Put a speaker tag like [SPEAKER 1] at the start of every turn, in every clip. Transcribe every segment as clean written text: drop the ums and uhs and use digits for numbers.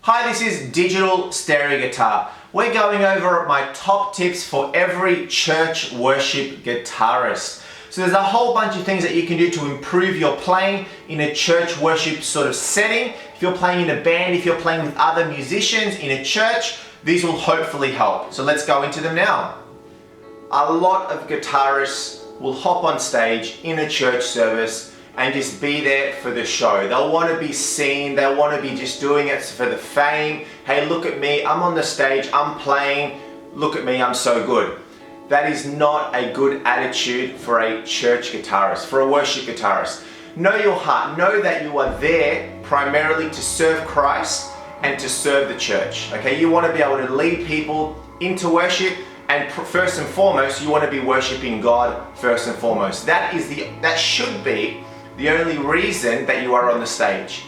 [SPEAKER 1] Hi, this is Digital Stereo Guitar. We're going over my top tips for every church worship guitarist. So there's a whole bunch of things that you can do to improve your playing in a church worship sort of setting. If you're playing in a band, if you're playing with other musicians in a church, these will hopefully help. So let's go into them now. A lot of guitarists will hop on stage in a church service and just be there for the show. They'll want to be seen, they'll want to be just doing it for the fame. Hey, look at me, I'm on the stage, I'm playing, look at me, I'm so good. That is not a good attitude for a church guitarist, for a worship guitarist. Know your heart, know that you are there primarily to serve Christ and to serve the church. Okay, you want to be able to lead people into worship, and first and foremost, you want to be worshiping God first and foremost. That should be the only reason that you are on the stage.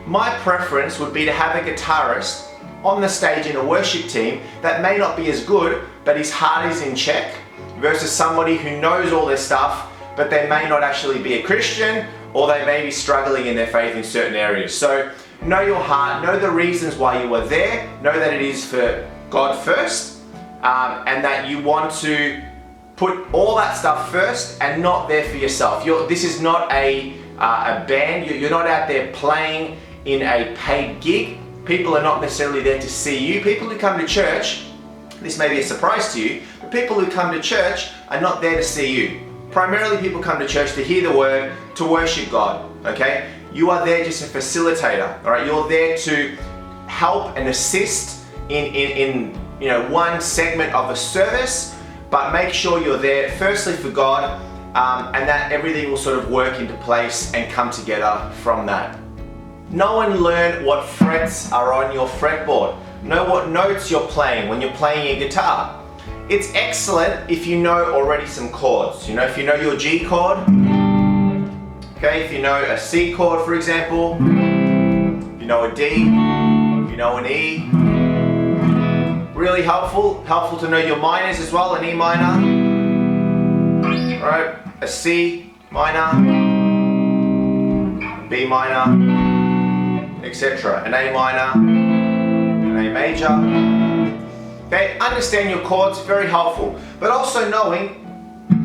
[SPEAKER 1] My preference would be to have a guitarist on the stage in a worship team that may not be as good, but his heart is in check, versus somebody who knows all this stuff, but they may not actually be a Christian, or they may be struggling in their faith in certain areas. So know your heart, know the reasons why you are there, know that it is for God first, and that you want to put all that stuff first and not there for yourself. This is not a band. You're not out there playing in a paid gig. People are not necessarily there to see you. People who come to church, this may be a surprise to you, but people who come to church are not there to see you. Primarily people come to church to hear the word, to worship God, okay? You are there just a facilitator, all right? You're there to help and assist in one segment of a service, but make sure you're there firstly for God, and that everything will sort of work into place and come together from that. Know and learn what frets are on your fretboard. Know what notes you're playing when you're playing your guitar. It's excellent if you know already some chords. If you know your G chord, okay, if you know a C chord, for example, if you know a D, if you know an E. Really helpful to know your minors as well, an E minor, right? A C minor, B minor, etc. An A minor, an A major. Okay, understand your chords, very helpful. But also knowing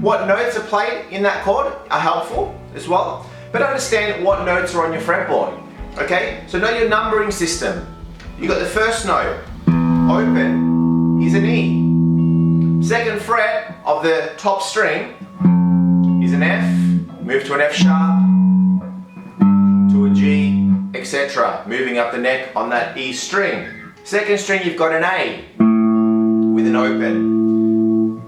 [SPEAKER 1] what notes are played in that chord are helpful as well. But understand what notes are on your fretboard. Okay, so know your numbering system. You got the first note, open, is an E. Second fret of the top string is an F. Move to an F sharp, to a G, etc. Moving up the neck on that E string. Second string, you've got an A with an open.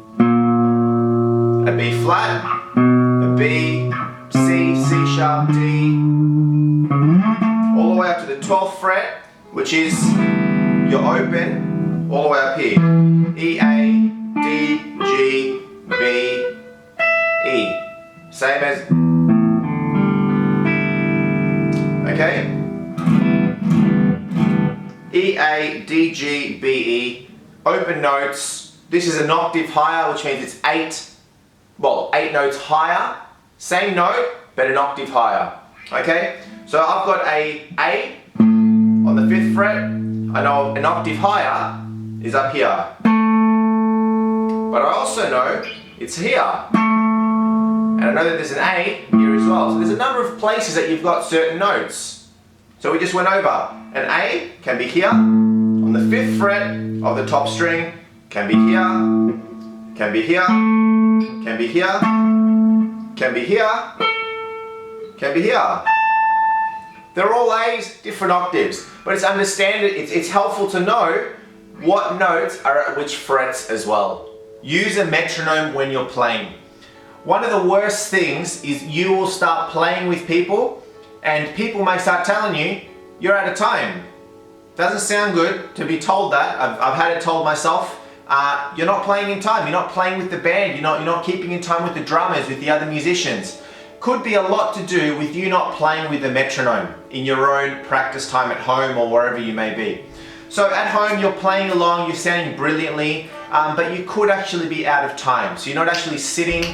[SPEAKER 1] A B flat, a B, C, C sharp, D. All the way up to the 12th fret, which is your open, all the way up here. E, A, D, G, B, E. Same as, okay? E, A, D, G, B, E. Open notes. This is an octave higher, which means it's 8 notes higher. Same note, but an octave higher. Okay? So I've got a A on the 5th fret. I know an octave higher is up here, but I also know it's here, and I know that there's an A here as well. So there's a number of places that you've got certain notes. So we just went over. An A can be here on the 5th fret of the top string, can be here, can be here, can be here, can be here, can be here. They're all A's, different octaves, but it's helpful to know what notes are at which frets as well. Use a metronome when you're playing. One of the worst things is you will start playing with people and people may start telling you you're out of time. Doesn't sound good to be told that. I've had it told myself. You're not playing in time, you're not playing with the band, you're not keeping in time with the drummers, with the other musicians. Could be a lot to do with you not playing with the metronome in your own practice time at home or wherever you may be. So at home you're playing along, you're sounding brilliantly, but you could actually be out of time. So you're not actually sitting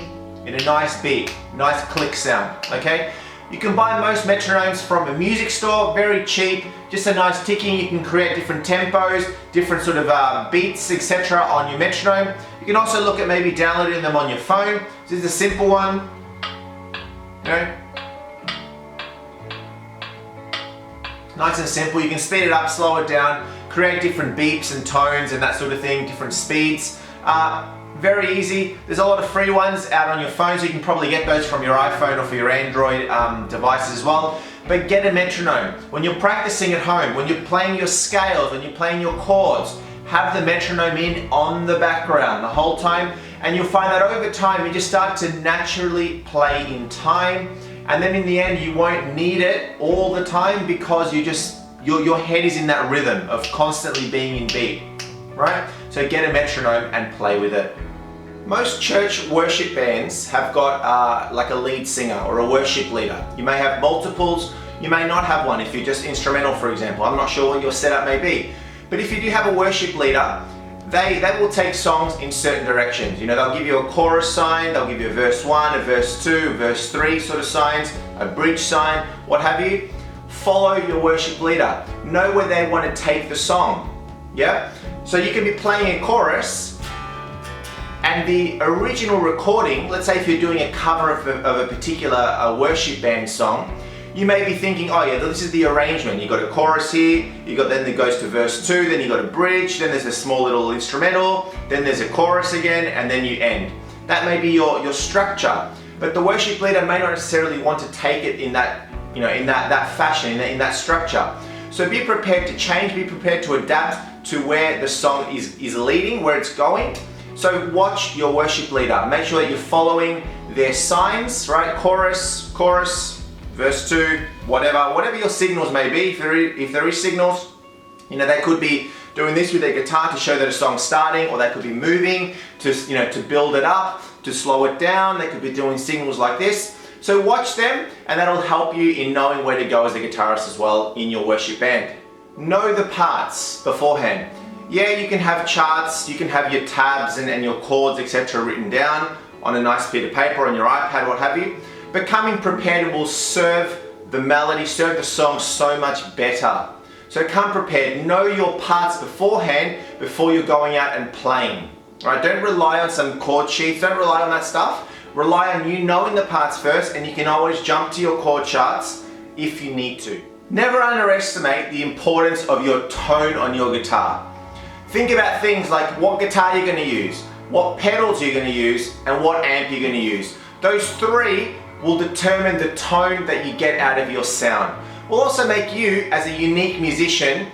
[SPEAKER 1] in a nice beat, nice click sound, okay? You can buy most metronomes from a music store, very cheap, just a nice ticking. You can create different tempos, different sort of beats, etc. on your metronome. You can also look at maybe downloading them on your phone. This is a simple one. You know, nice and simple. You can speed it up, slow it down, create different beeps and tones and that sort of thing, different speeds. Very easy. There's a lot of free ones out on your phone, so you can probably get those from your iPhone or for your Android devices as well. But get a metronome. When you're practicing at home, when you're playing your scales, when you're playing your chords, have the metronome in on the background the whole time, and you'll find that over time you just start to naturally play in time, and then in the end you won't need it all the time because your head is in that rhythm of constantly being in beat, right? So get a metronome and play with it. Most church worship bands have got like a lead singer or a worship leader. You may have multiples, you may not have one if you're just instrumental, for example. I'm not sure what your setup may be. But if you do have a worship leader, they will take songs in certain directions. You know, they'll give you a chorus sign, they'll give you a verse 1, a verse 2, a verse 3 sort of signs, a bridge sign, what have you. Follow your worship leader. Know where they want to take the song. Yeah? So you can be playing a chorus, and the original recording, let's say if you're doing a cover of a particular worship band song, you may be thinking, oh yeah, this is the arrangement. You've got a chorus here, then it goes to verse 2, then you've got a bridge, then there's a small little instrumental, then there's a chorus again, and then you end. That may be your structure, but the worship leader may not necessarily want to take it in that, you know, in that fashion, in that structure. So be prepared to change, be prepared to adapt to where the song is leading, where it's going. So watch your worship leader. Make sure that you're following their signs, right? Chorus, verse 2, whatever your signals may be. If there is signals, you know, they could be doing this with their guitar to show that a song's starting, or they could be moving to, you know, to build it up, to slow it down. They could be doing signals like this. So watch them, and that'll help you in knowing where to go as a guitarist as well in your worship band. Know the parts beforehand. Yeah, you can have charts, you can have your tabs and your chords, etc. written down on a nice bit of paper, on your iPad, what have you. But coming prepared will serve the melody, serve the song so much better. So come prepared, know your parts beforehand before you're going out and playing. Right? Don't rely on some chord sheets, don't rely on that stuff. Rely on you knowing the parts first, and you can always jump to your chord charts if you need to. Never underestimate the importance of your tone on your guitar. Think about things like what guitar you're going to use, what pedals you're going to use, and what amp you're going to use. Those three will determine the tone that you get out of your sound. Will also make you, as a unique musician,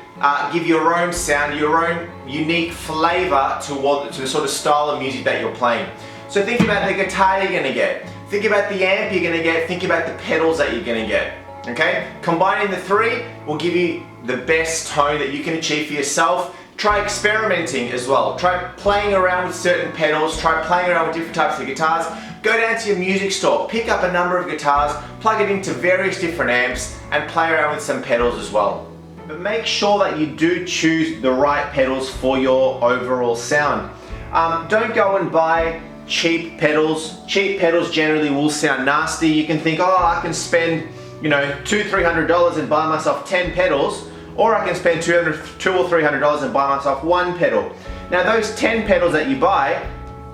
[SPEAKER 1] give your own sound, your own unique flavor to the sort of style of music that you're playing. So think about the guitar you're going to get, think about the amp you're going to get, think about the pedals that you're going to get. Okay? Combining the three will give you the best tone that you can achieve for yourself. Try experimenting as well. Try playing around with certain pedals, try playing around with different types of guitars. Go down to your music store, pick up a number of guitars, plug it into various different amps, and play around with some pedals as well. But make sure that you do choose the right pedals for your overall sound. Don't go and buy cheap pedals. Cheap pedals generally will sound nasty. You can think, oh, I can spend, you know, $200-300 and buy myself 10 pedals. Or I can spend $200 or $300 and buy myself one pedal. Now those 10 pedals that you buy,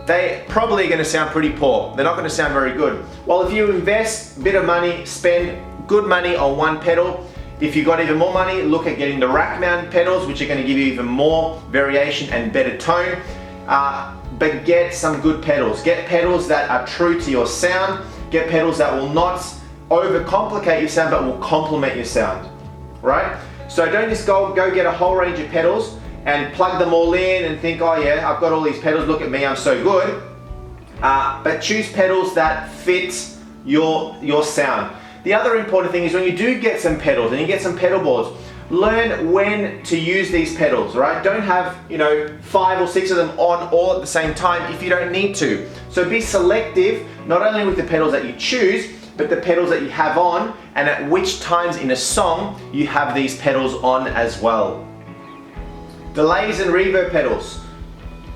[SPEAKER 1] they probably are going to sound pretty poor. They're not going to sound very good. Well, if you invest a bit of money, spend good money on one pedal. If you've got even more money, look at getting the rack mount pedals, which are going to give you even more variation and better tone. But get some good pedals. Get pedals that are true to your sound. Get pedals that will not overcomplicate your sound, but will complement your sound. Right? So don't just go get a whole range of pedals and plug them all in and think, oh yeah, I've got all these pedals, look at me, I'm so good. But choose pedals that fit your sound. The other important thing is when you do get some pedals and you get some pedal boards, learn when to use these pedals, right? Don't have, you know, 5 or 6 of them on all at the same time if you don't need to. So be selective, not only with the pedals that you choose, but the pedals that you have on, and at which times in a song you have these pedals on as well. Delays and reverb pedals.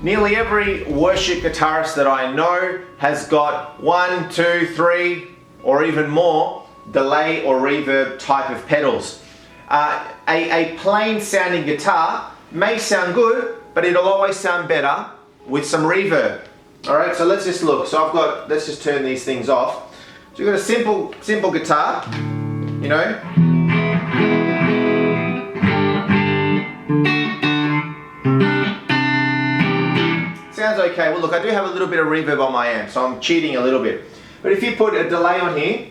[SPEAKER 1] Nearly every worship guitarist that I know has got 1, 2, 3, or even more delay or reverb type of pedals. A plain sounding guitar may sound good, but it'll always sound better with some reverb. Alright, so let's just look. So let's just turn these things off. So you've got a simple guitar, you know. Sounds okay. Well look, I do have a little bit of reverb on my amp, so I'm cheating a little bit. But if you put a delay on here,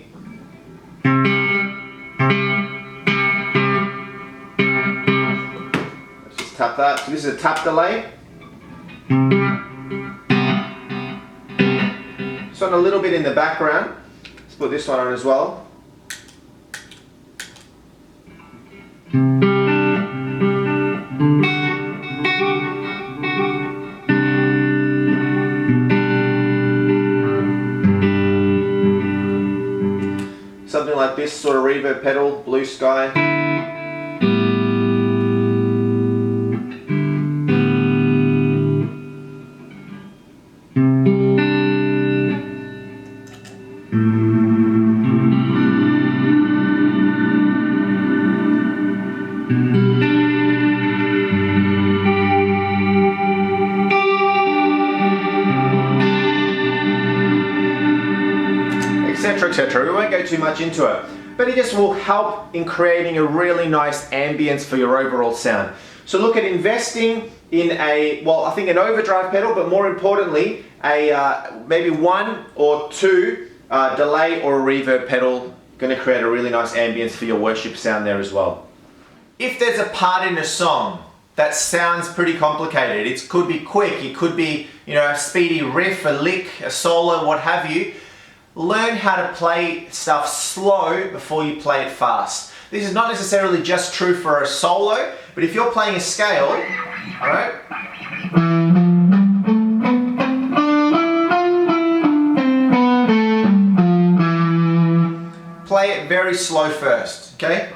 [SPEAKER 1] let's just tap that. So this is a tap delay. It's on a little bit in the background. Let's put this one on as well. Something like this sort of reverb pedal, blue sky. Etc. We won't go too much into it, but it just will help in creating a really nice ambience for your overall sound. So look at investing in I think an overdrive pedal, but more importantly, maybe one or two delay or reverb pedal, going to create a really nice ambience for your worship sound there as well. If there's a part in a song that sounds pretty complicated, it could be quick, it could be, you know, a speedy riff, a lick, a solo, what have you. Learn how to play stuff slow before you play it fast. This is not necessarily just true for a solo, but if you're playing a scale, alright? Play it very slow first, okay?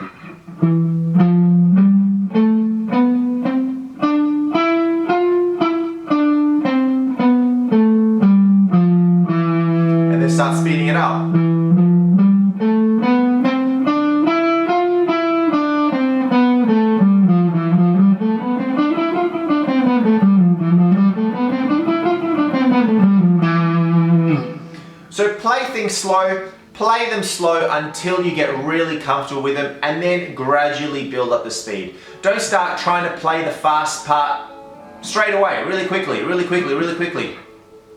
[SPEAKER 1] Start speeding it up. So play things slow, play them slow until you get really comfortable with them, and then gradually build up the speed. Don't start trying to play the fast part straight away, really quickly.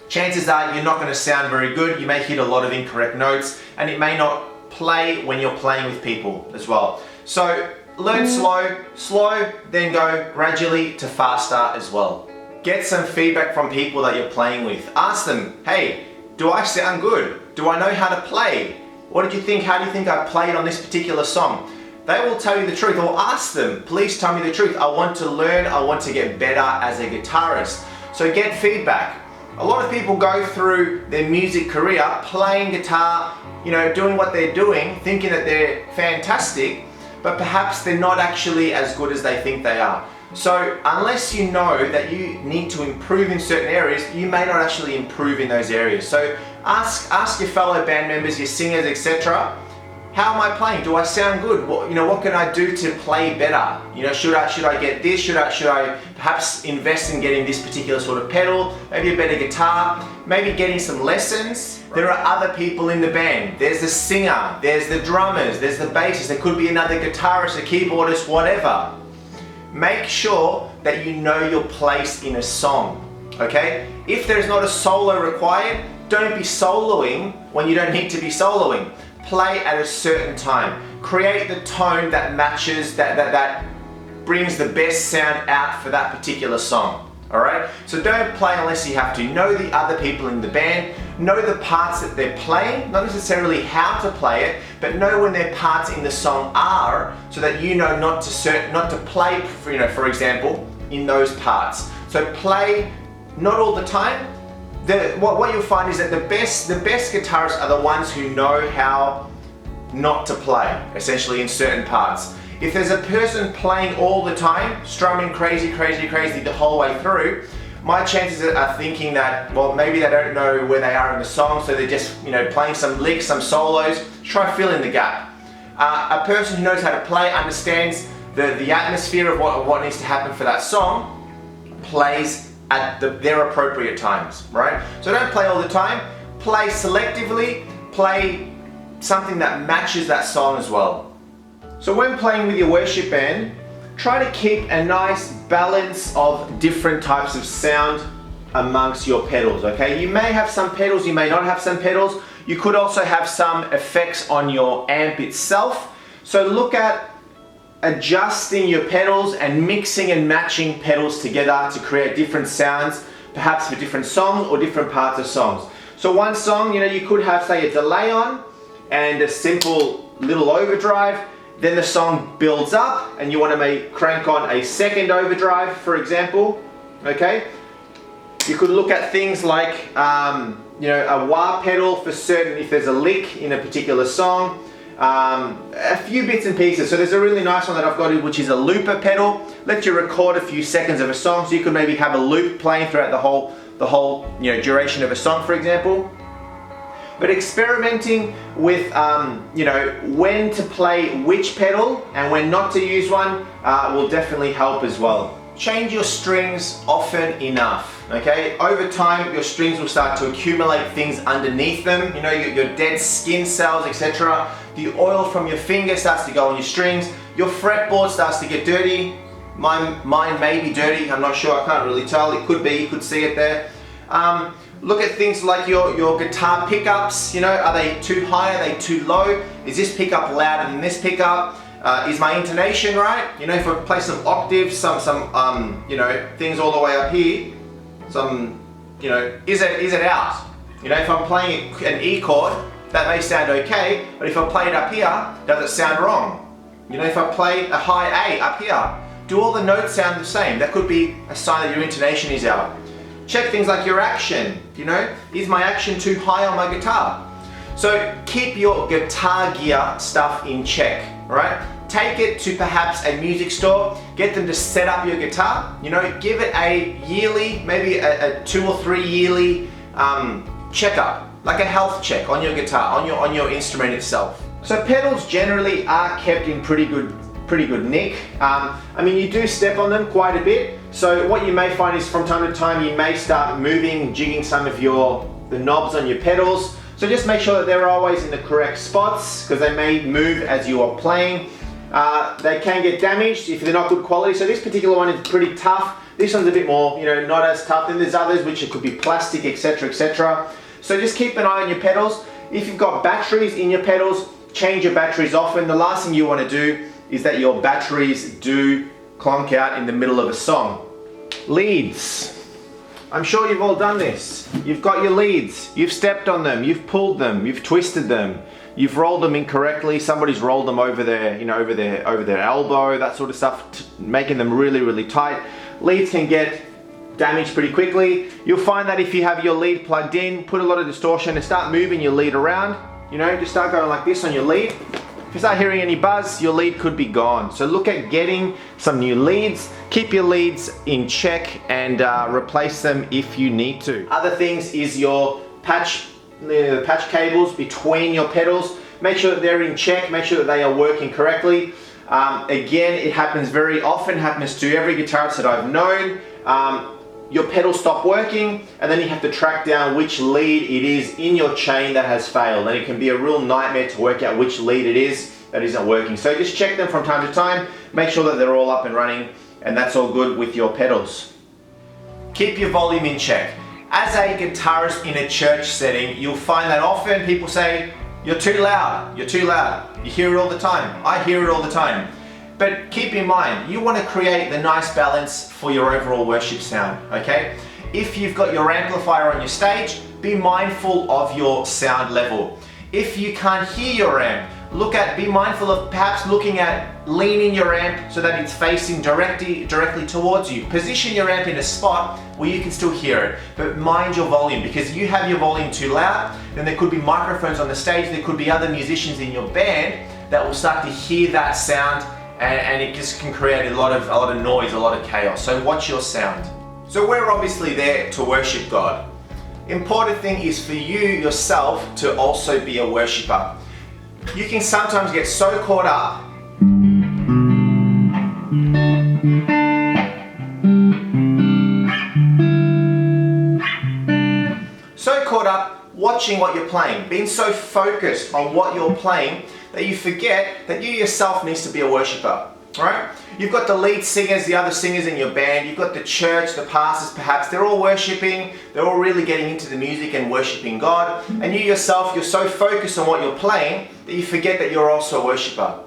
[SPEAKER 1] Chances are you're not going to sound very good, you may hit a lot of incorrect notes, and it may not play when you're playing with people as well. So learn slow, then go gradually to faster as well. Get some feedback from people that you're playing with. Ask them, hey, do I sound good? Do I know how to play? What did you think? How do you think I played on this particular song? They will tell you the truth, or ask them, please tell me the truth. I want to learn, I want to get better as a guitarist. So get feedback. A lot of people go through their music career playing guitar, you know, doing what they're doing, thinking that they're fantastic, but perhaps they're not actually as good as they think they are. So unless you know that you need to improve in certain areas, you may not actually improve in those areas. So ask your fellow band members, your singers, etc. How am I playing? Do I sound good? What can I do to play better? You know, should I get this? Should I perhaps invest in getting this particular sort of pedal? Maybe a better guitar? Maybe getting some lessons? There are other people in the band. There's the singer, there's the drummers, there's the bassist, there could be another guitarist, a keyboardist, whatever. Make sure that you know your place in a song, okay? If there's not a solo required, don't be soloing when you don't need to be soloing. Play at a certain time. Create the tone that matches, that brings the best sound out for that particular song. Alright? So don't play unless you have to. Know the other people in the band. Know the parts that they're playing. Not necessarily how to play it, but know when their parts in the song are, so that you know not to play, for example, in those parts. So play not all the time. What you'll find is that the best guitarists are the ones who know how not to play, essentially, in certain parts. If there's a person playing all the time, strumming crazy the whole way through, my chances are thinking that, well, maybe they don't know where they are in the song, so they're just, playing some licks, some solos, try fill in the gap. A person who knows how to play, understands the atmosphere of what needs to happen for that song, plays at their appropriate times, right? So don't play all the time, play selectively, play something that matches that song as well. So when playing with your worship band, try to keep a nice balance of different types of sound amongst your pedals, okay? You may have some pedals, you may not have some pedals. You could also have some effects on your amp itself. So look at adjusting your pedals and mixing and matching pedals together to create different sounds, perhaps for different songs or different parts of songs. So one song, you know, you could have, say, a delay on and a simple little overdrive. Then the song builds up and you want to crank on a second overdrive, for example, okay? You could look at things like, you know, a wah pedal for certain, if there's a lick in a particular song. A few bits and pieces. So there's a really nice one that I've got, which is a looper pedal. Let you record a few seconds of a song, so you could maybe have a loop playing throughout the whole you know, duration of a song, for example. But experimenting with you know, when to play which pedal and when not to use one will definitely help as well. Change your strings often enough, okay? Over time, your strings will start to accumulate things underneath them, you know, your dead skin cells, etc. The oil from your finger starts to go on your strings. Your fretboard starts to get dirty. Mine may be dirty, I'm not sure, I can't really tell. It could be, you could see it there. Look at things like your guitar pickups, you know, are they too high, are they too low? Is this pickup louder than this pickup? Is my intonation right? You know, if I play some octaves, some you know, things all the way up here, you know, is it out? You know, if I'm playing an E chord, that may sound okay, but if I play it up here, does it sound wrong? You know, if I play a high A up here, do all the notes sound the same? That could be a sign that your intonation is out. Check things like your action, you know, is my action too high on my guitar? So keep your guitar gear stuff in check, right? Take it to perhaps a music store, get them to set up your guitar, you know, give it a yearly, maybe a 2 or 3 yearly checkup, like a health check on your guitar, on your instrument itself. So pedals generally are kept in pretty good nick. I mean, you do step on them quite a bit, so what you may find is from time to time you may start moving, jigging some of the knobs on your pedals. So just make sure that they're always in the correct spots, because they may move as you are playing. They can get damaged if they're not good quality. So this particular one is pretty tough. This one's a bit more, you know, not as tough. Then there's others which it could be plastic, etc., etc. So just keep an eye on your pedals. If you've got batteries in your pedals, change your batteries often. The last thing you want to do is that your batteries do clonk out in the middle of a song. Leads. I'm sure you've all done this. You've got your leads, you've stepped on them, you've pulled them, you've twisted them, you've rolled them incorrectly, somebody's rolled them over their, you know, over their elbow, that sort of stuff, making them really, really tight. Leads can get damaged pretty quickly. You'll find that if you have your lead plugged in, put a lot of distortion and start moving your lead around, you know, just start going like this on your lead. If you start hearing any buzz, your lead could be gone. So look at getting some new leads, keep your leads in check and replace them if you need to. Other things is your patch cables between your pedals. Make sure that they're in check, make sure that they are working correctly. Again, it happens very often, happens to every guitarist that I've known. Your pedals stop working and then you have to track down which lead it is in your chain that has failed, and it can be a real nightmare to work out which lead it is that isn't working. So just check them from time to time, make sure that they're all up and running, and that's all good with your pedals. Keep your volume in check. As a guitarist in a church setting, you'll find that often people say, "You're too loud, you're too loud." You hear it all the time. I hear it all the time. But keep in mind, you want to create the nice balance for your overall worship sound, okay? If you've got your amplifier on your stage, be mindful of your sound level. If you can't hear your amp, be mindful of perhaps looking at leaning your amp so that it's facing directly towards you. Position your amp in a spot where you can still hear it, but mind your volume, because you have your volume too loud, then there could be microphones on the stage, there could be other musicians in your band that will start to hear that sound, and it just can create a lot of noise, a lot of chaos. So watch your sound. So we're obviously there to worship God. Important thing is for you yourself to also be a worshiper. You can sometimes get so caught up watching what you're playing, being so focused on what you're playing that you forget that you yourself needs to be a worshiper, right? You've got the lead singers, the other singers in your band, you've got the church, the pastors perhaps, they're all worshiping, they're all really getting into the music and worshiping God, and you yourself, you're so focused on what you're playing that you forget that you're also a worshiper.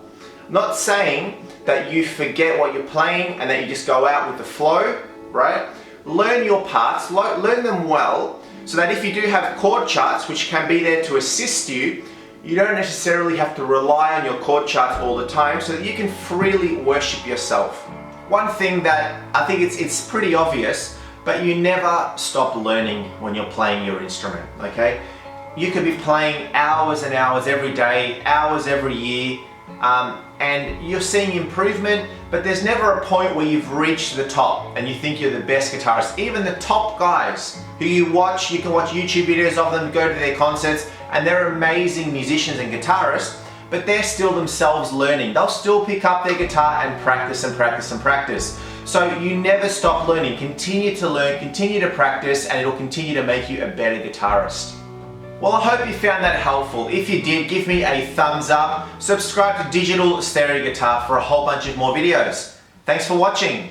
[SPEAKER 1] I'm not saying that you forget what you're playing and that you just go out with the flow, right? Learn your parts, learn them well, so that if you do have chord charts, which can be there to assist you, you don't necessarily have to rely on your chord charts all the time, so that you can freely worship yourself. One thing that I think it's pretty obvious, but you never stop learning when you're playing your instrument, okay? You could be playing hours and hours every day, hours every year, and you're seeing improvement, but there's never a point where you've reached the top and you think you're the best guitarist. Even the top guys who you can watch YouTube videos of them, go to their concerts, and they're amazing musicians and guitarists, but they're still themselves learning. They'll still pick up their guitar and practice and practice and practice. So you never stop learning. Continue to learn, continue to practice, and it'll continue to make you a better guitarist. Well, I hope you found that helpful. If you did, give me a thumbs up. Subscribe to Digital Stereo Guitar for a whole bunch of more videos. Thanks for watching.